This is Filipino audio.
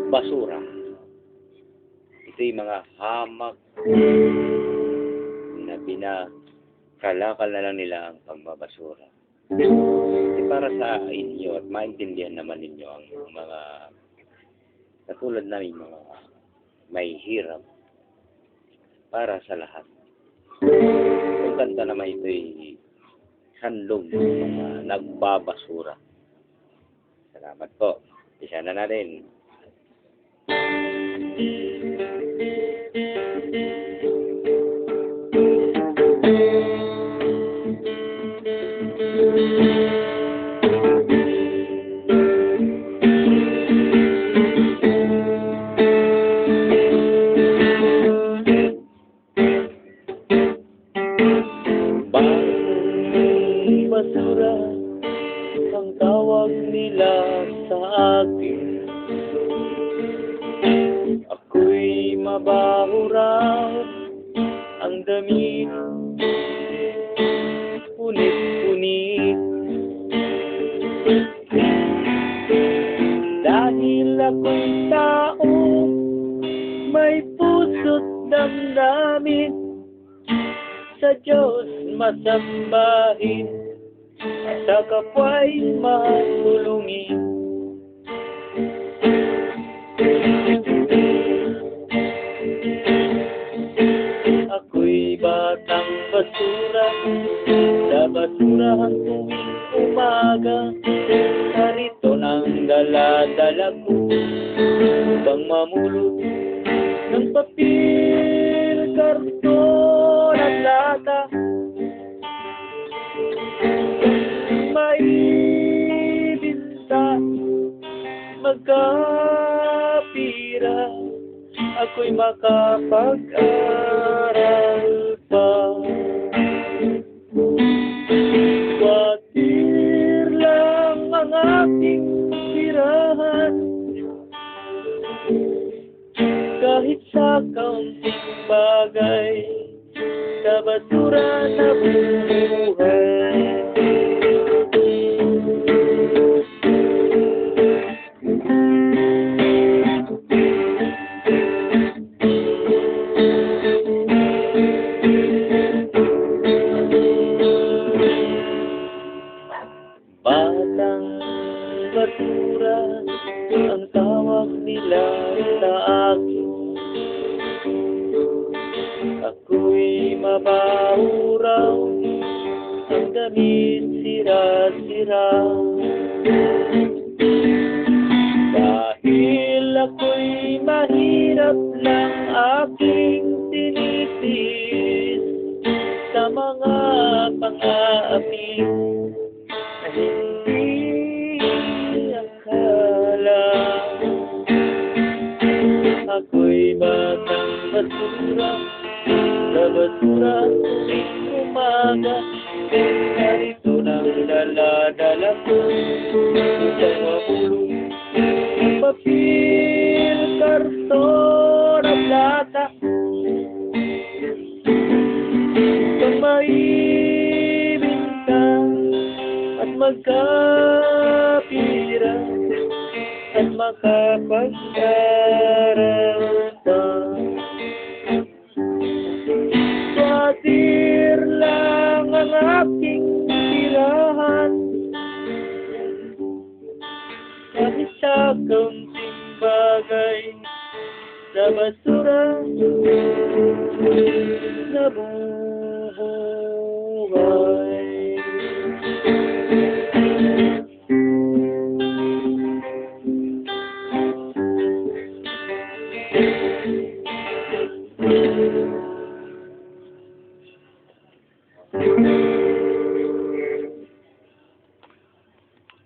basura. Ito'y mga hamak na kalakal na lang nila ang pagbabasura. Para sa inyo at maintindihan naman ninyo ang mga katulad namin mga may hirap para sa lahat. Ang kanta naman ito'y handog ng mga nagbabasura. Salamat po. Isa na natin. Basura ang tawag nila sa akin. Ako'y mabaho raw ang damit, punit-punit. Dahil ako'y tao, may puso't damdamin, sa Diyos masambahin, sa kapwa'y matulungin. Ako'y batang basura, sa basurahan tuwing umaga. Narito ng dala-dala ko upang mamulot ng papel, karton at lata. Maibinta, magkapira, ako'y makapag-aral pa. Watir lang ang aking tirahan, kahit sa kaunting bagay, sa basura na buhay. Batang basura ang tawag nila sa akin. Ako'y mabaho raw ang damit, sira-sira. Dahil ako'y mahirap lang aking tinitiis sa mga pang-aapi na hindi akala. Ako'y batang basura, sa basura tuwing umaga. Narito ng dala-dala ko upang mabulong ng papel, karton at lata. Upang maibinta at magkapira at makapag-aral pa. Watir lang ang aking tirahan, kahit sa kaunting bagay, sa basura